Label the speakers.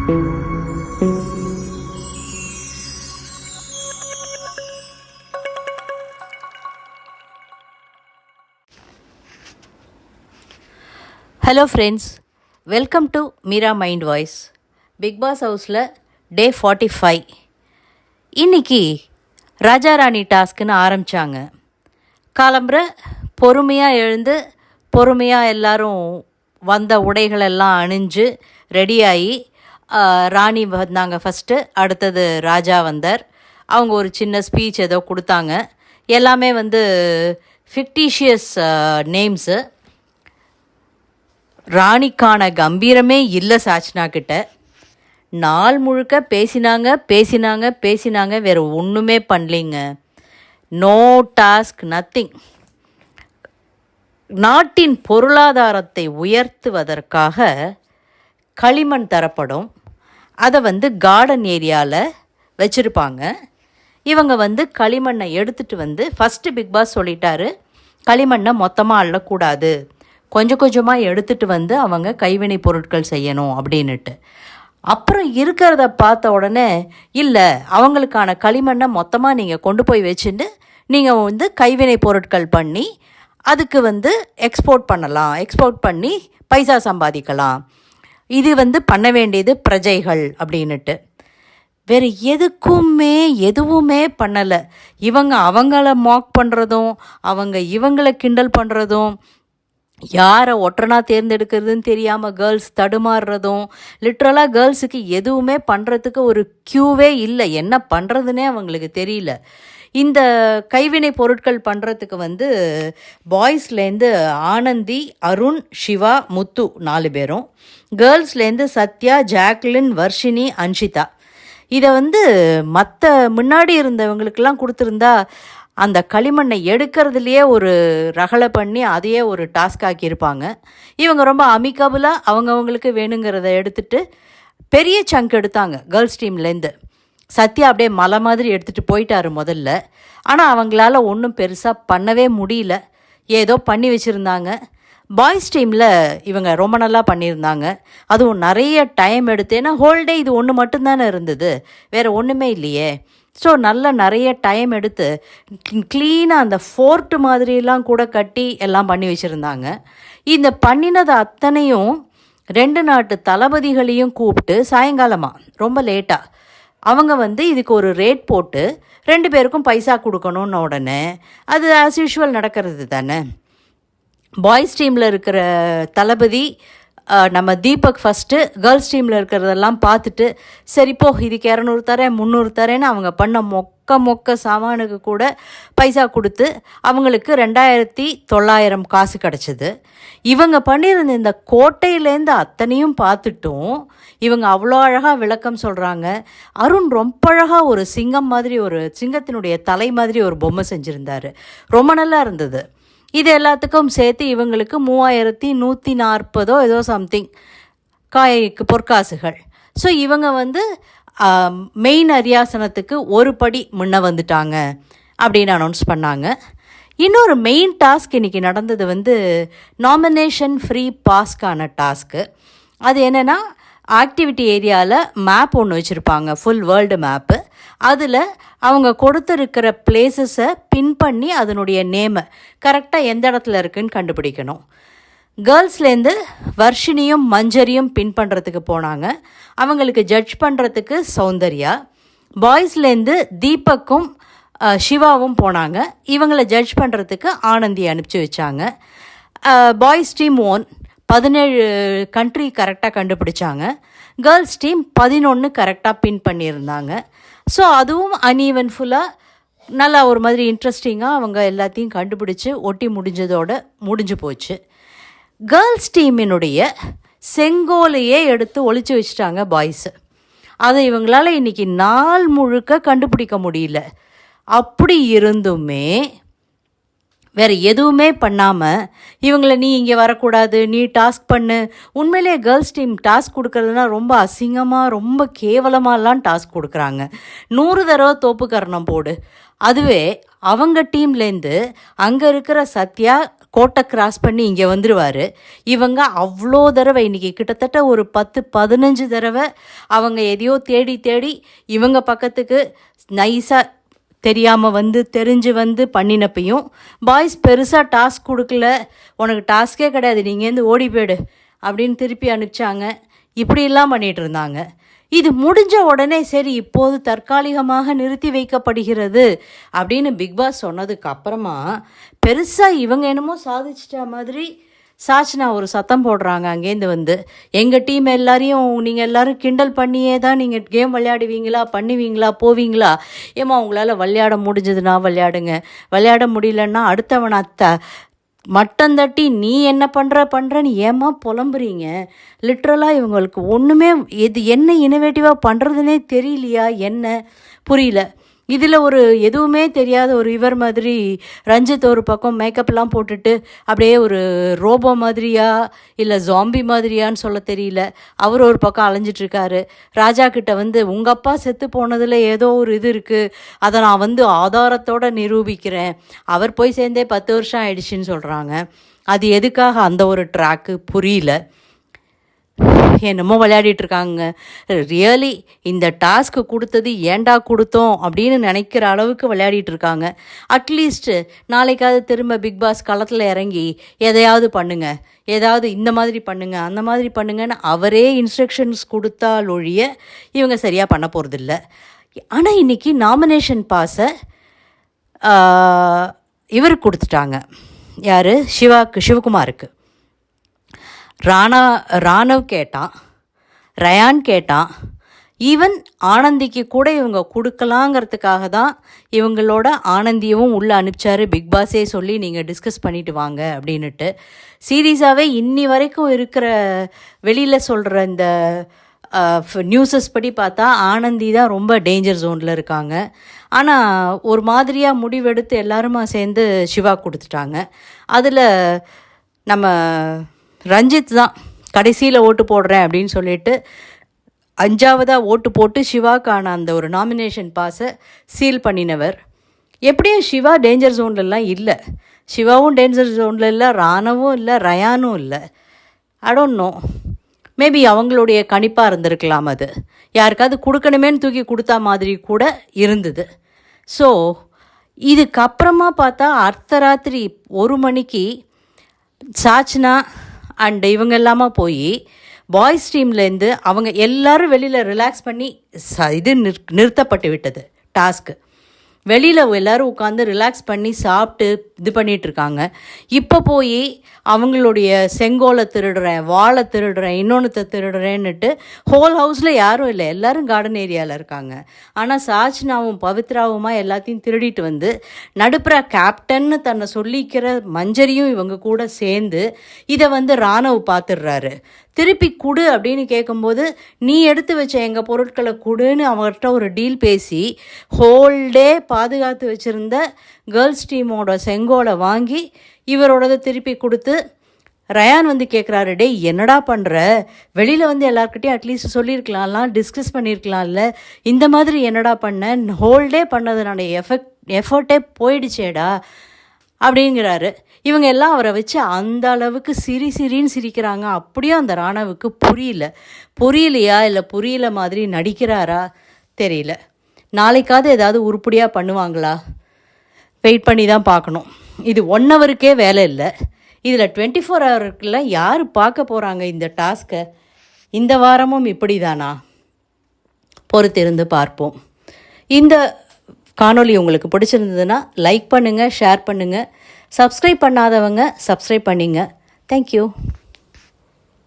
Speaker 1: Hello friends, welcome to Meera mind voice. Bigg Boss ஹவுஸில் day 45. இன்றைக்கி ராஜா ராணி டாஸ்க்குன்னு ஆரம்பித்தாங்க. காலம்புற பொறுமையாக எழுந்து பொறுமையாக எல்லோரும் வந்த உடைகளெல்லாம் அணிஞ்சு ரெடியாகி ராணி வந்தாங்க ஃபஸ்ட்டு. அடுத்தது ராஜா வந்தார். அவங்க ஒரு சின்ன ஸ்பீச் ஏதோ கொடுத்தாங்க. எல்லாமே ஃபிக்டிஷியஸ் நேம்ஸு. ராணிக்கான கம்பீரமே இல்லை சாச்சனா கிட்ட. நாள் முழுக்க பேசினாங்க, வேறு ஒன்றுமே பண்ணலிங்க. No task, nothing. நாட்டின் பொருளாதாரத்தை உயர்த்துவதற்காக களிமண் தரப்படும். அதை கார்டன் ஏரியாவில் வச்சுருப்பாங்க. இவங்க களிமண்ணை எடுத்துகிட்டு ஃபஸ்ட்டு பிக் பாஸ் சொல்லிட்டாரு, களிமண்ணை மொத்தமாக அள்ளக்கூடாது, கொஞ்சம் கொஞ்சமாக எடுத்துகிட்டு அவங்க கைவினை பொருட்கள் செய்யணும் அப்படின்னுட்டு. அப்புறம் இருக்கிறத பார்த்த உடனே, இல்லை அவங்களுக்கான களிமண்ணை மொத்தமாக நீங்கள் கொண்டு போய் வச்சுட்டு நீங்கள் கைவினை பொருட்கள் பண்ணி அதுக்கு எக்ஸ்போர்ட் பண்ணலாம், எக்ஸ்போர்ட் பண்ணி பைசா சம்பாதிக்கலாம், இது பண்ண வேண்டியது பிரஜைகள் அப்படின்னுட்டு. வேறு எதுவுமே பண்ணலை. இவங்க அவங்கள மாக் பண்ணுறதும் இவங்களை கிண்டல் பண்ணுறதும், யாரை ஒற்றனா தேர்ந்தெடுக்கிறதுன்னு தெரியாமல் கேர்ள்ஸ் தடுமாறுறதும், லிட்ரலாக கேர்ள்ஸுக்கு எதுவுமே பண்ணுறதுக்கு ஒரு க்யூவே இல்லை. என்ன பண்ணுறதுனே அவங்களுக்கு தெரியல. இந்த கைவினை பொருட்கள் பண்ணுறதுக்கு பாய்ஸ்லேருந்து ஆனந்தி, அருண், சிவா, முத்து 4 பேரும், கேர்ள்ஸ்லேருந்து சத்யா, ஜாக்லின், வர்ஷினி, அன்ஷிதா. இதை மற்ற முன்னாடி இருந்தவங்களுக்கெல்லாம் கொடுத்துருந்தா அந்த களிமண்ணை எடுக்கிறதுலையே ஒரு ரகளை பண்ணி அதையே ஒரு டாஸ்க் ஆக்கியிருப்பாங்க. இவங்க ரொம்ப அமிக்கபுளாக அவங்கவுங்களுக்கு வேணுங்கிறத எடுத்துகிட்டு பெரிய சங்க் எடுத்தாங்க கேர்ள்ஸ் டீம்லேருந்து. சத்யா அப்படியே மலை மாதிரி எடுத்துகிட்டு போயிட்டார் முதல்ல. ஆனால் அவங்களால ஒன்றும் பெருசாக பண்ணவே முடியல, ஏதோ பண்ணி வச்சுருந்தாங்க. பாய்ஸ் டீமில் இவங்க ரொம்ப நல்லா பண்ணியிருந்தாங்க. அதுவும் நிறைய டைம் எடுத்து, ஏன்னா ஹோல்டே இது ஒன்று மட்டும்தானே இருந்தது, வேறு ஒன்றுமே இல்லையே. ஸோ நிறைய டைம் எடுத்து க்ளீனாக அந்த ஃபோர்ட்டு மாதிரிலாம் கூட கட்டி எல்லாம் பண்ணி வச்சுருந்தாங்க. இந்த பண்ணினது அத்தனையும் 2 நாட்டு தளபதிகளையும் கூப்பிட்டு சாயங்காலமாக ரொம்ப லேட்டாக அவங்க இதுக்கு ஒரு ரேட் போட்டு 2 பேருக்கும் பைசா கொடுக்கணுன்னு உடனே அது ஆஸ் யூஷுவல் நடக்கிறது தானே. பாய்ஸ் டீமில் இருக்கிற தளபதி நம்ம தீபக் ஃபஸ்ட்டு கேர்ள்ஸ் டீமில் இருக்கிறதெல்லாம் பார்த்துட்டு, சரிப்போ இதுக்கு 200 தரேன் 300 தரேன்னு அவங்க பண்ண மொக்க சாமானுக்கு கூட பைசா கொடுத்து அவங்களுக்கு 2900 காசு கிடச்சிது. இவங்க பண்ணியிருந்த இந்த கோட்டையிலேருந்து அத்தனையும் பார்த்துட்டும் இவங்க அவ்வளோ அழகாக விளக்கம் சொல்கிறாங்க. அருண் ரொம்ப அழகாக ஒரு சிங்கம் மாதிரி, ஒரு சிங்கத்தினுடைய தலை மாதிரி ஒரு பொம்மை செஞ்சுருந்தார், ரொம்ப நல்லா இருந்தது. இது எல்லாத்துக்கும் சேர்த்து இவங்களுக்கு 3140 ஏதோ சம்திங் பொற்காசுகள். ஸோ இவங்க மெயின் அரியாசனத்துக்கு ஒரு படி முன்ன வந்துட்டாங்க அப்படின்னு அனௌன்ஸ் பண்ணாங்க. இன்னொரு மெயின் டாஸ்க் இன்றைக்கி நடந்தது நாமினேஷன் ஃப்ரீ பாஸ்க்கான டாஸ்க்கு. அது என்னென்னா, ஆக்டிவிட்டி ஏரியாவில் மேப் ஒன்று வச்சுருப்பாங்க, ஃபுல் வேர்ல்டு மேப்பு. அதில் அவங்க கொடுத்துருக்கிற பிளேசஸை பின் பண்ணி அதனுடைய நேமை கரெக்டாக எந்த இடத்துல இருக்குதுன்னு கண்டுபிடிக்கணும். கேர்ள்ஸ்லேருந்து வர்ஷினியும் மஞ்சரியும் பின் பண்ணுறதுக்கு போனாங்க. அவங்களுக்கு ஜட்ஜ் பண்ணுறதுக்கு சௌந்தர்யா. பாய்ஸ்லேருந்து தீபக்கும் சிவாவும் போனாங்க. இவங்களை ஜட்ஜ் பண்ணுறதுக்கு ஆனந்தி அனுப்பிச்சி வச்சாங்க. பாய்ஸ் டீம் 17 கண்ட்ரி கரெக்டாக கண்டுபிடிச்சாங்க. கேர்ள்ஸ் டீம் 11 கரெக்டாக பின் பண்ணியிருந்தாங்க. ஸோ அதுவும் அன்ஈவன் ஃபுல்லாக நல்லா ஒரு மாதிரி இன்ட்ரெஸ்டிங்காக அவங்க எல்லாத்தையும் கண்டுபிடிச்சி ஒட்டி முடிஞ்சு போச்சு. கேர்ள்ஸ் டீமினுடைய செங்கோலையே எடுத்து ஒளிச்சு வச்சுட்டாங்க பாய்ஸு. அதை இவங்களால இன்றைக்கி நாள் முழுக்க கண்டுபிடிக்க முடியல. அப்படி இருந்துமே வேறு எதுவுமே பண்ணாமல் இவங்களை நீ இங்கே வரக்கூடாது, நீ டாஸ்க் பண்ணு. உண்மையிலே கேர்ள்ஸ் டீம் டாஸ்க் கொடுக்குறதுனா ரொம்ப அசிங்கமாக ரொம்ப கேவலமாலாம் டாஸ்க் கொடுக்குறாங்க. 100 தடவை தோப்பு கரணம் போடு. அதுவே அவங்க டீம்லேருந்து அங்கே இருக்கிற சத்யா கோட்டை கிராஸ் பண்ணி இங்கே வந்துடுவார். இவங்க அவ்வளோ தடவை இன்றைக்கி கிட்டத்தட்ட ஒரு 10-15 தடவை அவங்க எதையோ தேடி தேடி இவங்க பக்கத்துக்கு நைஸாக தெரியாமல் வந்து தெரிஞ்சு வந்து பண்ணினப்பையும் பாய்ஸ் பெருசாக டாஸ்க் கொடுக்கல, உனக்கு டாஸ்கே கிடையாது, நீங்கேருந்து ஓடி போயிடு அப்படின்னு திருப்பி அனுப்பிச்சாங்க. இப்படியெல்லாம் பண்ணிகிட்டு இருந்தாங்க. இது முடிஞ்ச உடனே சரி இப்போது தற்காலிகமாக நிறுத்தி வைக்கப்படுகிறது அப்படின்னு பிக்பாஸ் சொன்னதுக்கு அப்புறமா பெருசாக இவங்க என்னமோ சாதிச்சிட்ட மாதிரி சாச்சனா ஒரு சத்தம் போடுறாங்க. அங்கேருந்து வந்து எங்கள் டீம் எல்லாரையும் நீங்கள் எல்லோரும் கிண்டல் பண்ணியே தான் நீங்கள் கேம் விளையாடுவீங்களா, பண்ணுவீங்களா, போவீங்களா? ஏமா உங்களால் விளையாட முடிஞ்சதுன்னா விளையாடுங்க, விளையாட முடியலன்னா அடுத்தவனை மட்டம் தட்டி நீ என்ன பண்ணுறன்னு ஏமா புலம்புறீங்க? லிட்ரலாக இவங்களுக்கு ஒன்றுமே என்ன இனோவேட்டிவாக பண்ணுறதுனே தெரியலையா, என்ன புரியல. இதில் ஒரு எதுவுமே தெரியாத ஒரு இவர் மாதிரி ரஞ்சித் ஒரு பக்கம் மேக்கப்லாம் போட்டுட்டு அப்படியே ஒரு ரோபோ மாதிரியா இல்லை ஜாம்பி மாதிரியான்னு சொல்ல தெரியல. அவர் ஒரு பக்கம் அலைஞ்சிட்ருக்காரு. ராஜா கிட்ட வந்து உங்கள் அப்பா செத்து போனதில் ஏதோ ஒரு இது இருக்குது, அதை நான் வந்து ஆதாரத்தோடு நிரூபிக்கிறேன், அவர் போய் சேர்ந்தே 10 வருஷம் ஆயிடுச்சுன்னு சொல்கிறாங்க. அது எதுக்காக அந்த ஒரு ட்ராக்கு புரியல. என்னமோ விளையாடிட்டுருக்காங்க. ரியலி இந்த டாஸ்க்கு கொடுத்தது ஏண்டா கொடுத்தோம் அப்படின்னு நினைக்கிற அளவுக்கு விளையாடிட்டுருக்காங்க. அட்லீஸ்ட்டு நாளைக்காவது திரும்ப பிக்பாஸ் களத்தில் இறங்கி எதையாவது பண்ணுங்க, ஏதாவது இந்த மாதிரி பண்ணுங்க அந்த மாதிரி பண்ணுங்கன்னு அவரே இன்ஸ்ட்ரக்ஷன்ஸ் கொடுத்தால் ஒழிய இவங்க சரியாக பண்ண போகிறதில்ல. ஆனால் இன்றைக்கி நாமினேஷன் பாஸை இவருக்கு கொடுத்துட்டாங்க. யார்? சிவகுமாருக்கு. ராணவ் கேட்டான், ரயான் கேட்டான், ஈவன் ஆனந்திக்கு கூட இவங்க கொடுக்கலாங்கிறதுக்காக தான் இவங்களோட ஆனந்தியவும் உள்ளே அனுப்பிச்சார் பிக்பாஸே சொல்லி நீங்கள் டிஸ்கஸ் பண்ணிவிட்டு வாங்க அப்படின்னுட்டு. சீரியஸாகவே இன்னி வரைக்கும் இருக்கிற வெளியில் சொல்கிற இந்த நியூஸஸ் படி பார்த்தா ஆனந்தி தான் ரொம்ப டேஞ்சர் ஜோனில் இருக்காங்க. ஆனால் ஒரு மாதிரியாக முடிவெடுத்து எல்லாருமா சேர்ந்து சிவா கொடுத்துட்டாங்க. அதில் நம்ம ரஞ்சித் தான் கடைசியில் ஓட்டு போடுறேன் அப்படின்னு சொல்லிட்டு 5ஆவதாக ஓட்டு போட்டு சிவாக்கான அந்த ஒரு நாமினேஷன் பாஸை சீல் பண்ணினவர். எப்படியும் சிவா டேஞ்சர் ஜோன்லலாம் இல்லை, சிவாவும் டேஞ்சர் ஜோனில் இல்லை, ராணவும் இல்லை, ரயானும் இல்லை. ஐ டோன்ட் நோ, மேபி அவங்களுடைய கணிப்பாக இருந்திருக்கலாம். அது யாருக்காவது கொடுக்கணுமேன்னு தூக்கி கொடுத்தா மாதிரி கூட இருந்தது. ஸோ இதுக்கப்புறமா பார்த்தா அர்த்தராத்திரி 1 மணிக்கு சாச்சனா அண்ட் இவங்க எல்லாமா போய் பாய்ஸ் டீம்லேருந்து அவங்க எல்லோரும் வெளியில் ரிலாக்ஸ் பண்ணி நிறுத்தப்பட்டு விட்டது டாஸ்க்கு. வெளியில் எல்லோரும் உட்காந்து ரிலாக்ஸ் பண்ணி சாப்பிட்டு இது பண்ணிகிட்ருக்காங்க. இப்போ போய் அவங்களுடைய செங்கோலை திருடுறேன், வாழை திருடுறேன், இன்னொன்று திருடுறேன்னுட்டு ஹோல் ஹவுஸில் யாரும் இல்லை, எல்லோரும் கார்டன் ஏரியாவில் இருக்காங்க. ஆனால் சாச்சனாவும் பவித்ராவுமா எல்லாத்தையும் திருடிட்டு வந்து நடுப்புற கேப்டன்னு தன்னை சொல்லிக்கிற மஞ்சரியும் இவங்க கூட சேர்ந்து இதை வந்து ராணவ் பார்த்துடுறாரு. திருப்பி கொடு அப்படின்னு கேட்கும்போது நீ எடுத்து வச்ச எங்கள் பொருட்களை கொடுன்னு அவர்கிட்ட ஒரு டீல் பேசி ஹோல்டே பாதுகாத்து வச்சுருந்த கேர்ள்ஸ் டீமோட செங்கோலை வாங்கி இவரோடதை திருப்பி கொடுத்து ரயான் வந்து கேட்குறாரு, டே என்னடா பண்ணுற, வெளியில் வந்து எல்லாருக்கிட்டையும் அட்லீஸ்ட் சொல்லியிருக்கலாம்லாம், டிஸ்கஸ் பண்ணியிருக்கலாம்ல, இந்த மாதிரி என்னடா பண்ண, ஹோல்டே பண்ணதுனால எஃபர்ட்டே போயிடுச்சேடா அப்படிங்கிறாரு. இவங்க எல்லாம் அவரை வச்சு அந்த அளவுக்கு சிரின்னு சிரிக்கிறாங்க. அப்படியும் அந்த ராணவுக்கு புரியலையா இல்லை புரியல மாதிரி நடிக்கிறாரா தெரியல. நாளைக்காவது ஏதாவது உருப்படியாக பண்ணுவாங்களா, வெயிட் பண்ணி தான் பார்க்கணும். இது 1 ஹவருக்கே வேலை இல்லை, இதில் 24 ஹவருக்குள்ள யார் பார்க்க போகிறாங்க இந்த டாஸ்க்கை? இந்த வாரமும் இப்படி தானா? பொறுத்திருந்து பார்ப்போம். இந்த காணொளி உங்களுக்கு பிடிச்சிருந்ததுன்னா லைக் பண்ணுங்கள், ஷேர் பண்ணுங்கள், சப்ஸ்கிரைப் பண்ணாதவங்க சப்ஸ்கிரைப் பண்ணிங்க. தேங்க்யூ.